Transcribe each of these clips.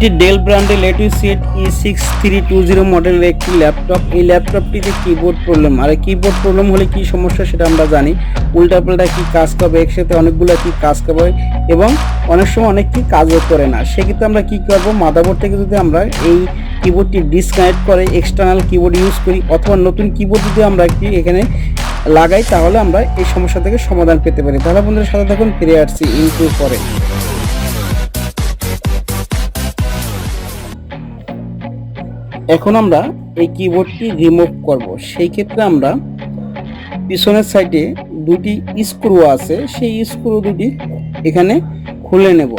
এটি ডেল ব্র্যান্ডের latitude E6320 মডেলের একটি ল্যাপটপ। এই ল্যাপটপটিতে কিবোর্ড প্রবলেম, আর কিবোর্ড প্রবলেম হলে কি সমস্যা সেটা আমরা জানি। উল্টাপাল্টা কি কাজ করবে, একসাথে অনেকগুলো কি কাজ করবে এবং অনেক সময় অনেক কি কাজও করে না। সেক্ষেত্রে আমরা কি করব, মাদারবোর্ড থেকে যদি আমরা এই কিবোর্ডটি ডিসকানেক্ট করে এক্সটার্নাল কিবোর্ড ইউজ করি অথবা নতুন কিবোর্ড যদি আমরা কি এখানে লাগাই, তাহলে আমরা এই সমস্যা থেকে সমাধান পেতে পারি। তাহলে বন্ধুরা সাথে থাকুন, ফিরে আসছি ইনটু পরে। এখন আমরা এই কিবোর্ডটি রিমুভ করব। সেই ক্ষেত্রে আমরা পিছনের সাইডে দুটি স্ক্রু আছে, সেই স্ক্রু দুটি এখানে খুলে নেব।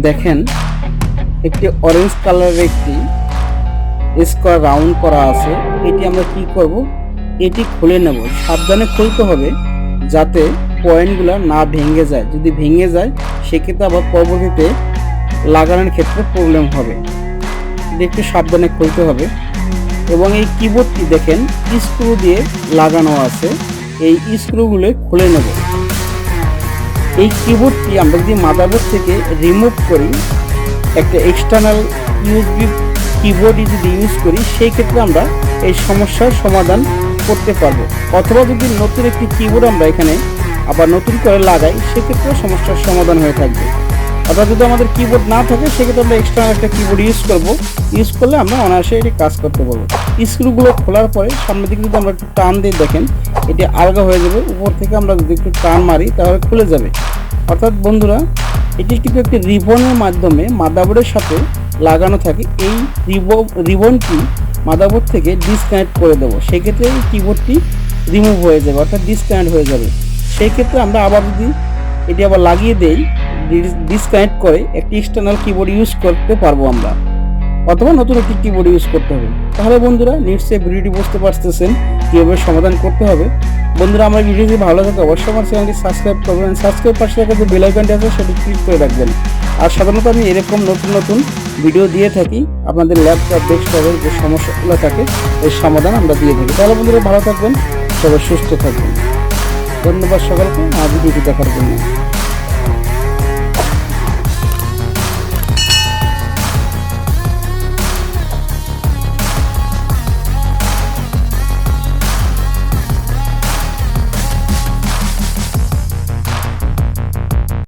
দেখেন একটি অরেঞ্জ কালারের একটি স্কোয়ার রাউন্ড করা আছে। এটি আমরা কি করব, এটি খুলে নেব। সাবধানে খুলতে হবে যাতে পয়েন্টগুলো না ভেঙে যায়। যদি ভেঙে যায় সেক্ষেত্রে আবার পরবর্তীতে লাগানোর ক্ষেত্রে প্রবলেম হবে। একটু সাবধানে খুলতে হবে। এবং এই কিবোর্ডটি দেখেন স্ক্রু দিয়ে লাগানো আছে, এই স্ক্রুগুলো খুলে নেব। এই কিবোর্ডটি আমরা যদি মাদারবোর্ড থেকে রিমুভ করি, একটা এক্সটার্নাল ইউএসবি কিবোর্ড যদি ইউজ করি, সেই ক্ষেত্রে আমরা এই সমস্যার সমাধান করতে পারবো। অথবা যদি নতুন একটি কিবোর্ড আমরা এখানে আবার নতুন করে লাগাই, সেক্ষেত্রে সমস্যার সমাধান হয়ে থাকবে। অর্থাৎ যদি আমাদের কিবোর্ড না থাকে সেক্ষেত্রে আমরা এক্সটার্নাল একটা কিবোর্ড ইউজ করব। ইউজ করলে আমরা অনায়াসে এটি কাজ করতে পারবো। স্ক্রুগুলো খোলার পরে সামনের দিকে যদি আমরা একটু টান দিয়ে দেখেন, এটি আলগা হয়ে যাবে। উপর থেকে আমরা যদি একটু টান মারি তাহলে খুলে যাবে। অর্থাৎ বন্ধুরা, এটি কিন্তু একটি রিবনের মাধ্যমে মাদারবোর্ডের সাথে লাগানো থাকে। এই রিবনটি মাদারবোর্ড থেকে ডিসকানেক্ট করে দেবো। সেক্ষেত্রে এই কিবোর্ডটি রিমুভ হয়ে যাবে, অর্থাৎ ডিসকানেক্ট হয়ে যাবে। সেই ক্ষেত্রে আমরা আবার যদি এটি আবার লাগিয়ে দেই, ডিসকানেক্ট করে একটি এক্সটার্নাল কিবোর্ড ইউজ করতে পারবো আমরা, অথবা নতুন একটি কিবোর্ড ইউজ করতে হবে। তাহলে বন্ধুরা নিশ্চয়ই ভিডিওটি বুঝতে পারতেছেন কীভাবে সমাধান করতে হবে। বন্ধুরা, আমার ভিডিওটি ভালো থাকে অবশ্যই আমার চ্যানেলটি সাবস্ক্রাইব করবেন। সাবস্ক্রাইব পাশে থাকা যে বেল আইকনটি আছে সেটি ক্লিক করে রাখবেন। আর সাধারণত আমি এরকম নতুন নতুন ভিডিও দিয়ে থাকি, আপনাদের ল্যাপটপ ডেস্কটপের যে সমস্যাগুলো থাকে এর সমাধান আমরা দিয়ে থাকি। তাহলে বন্ধুরা ভালো থাকবেন, সবাই সুস্থ থাকবেন। ধন্যবাদ সকলকে আমার ভিডিওটি দেখার জন্য।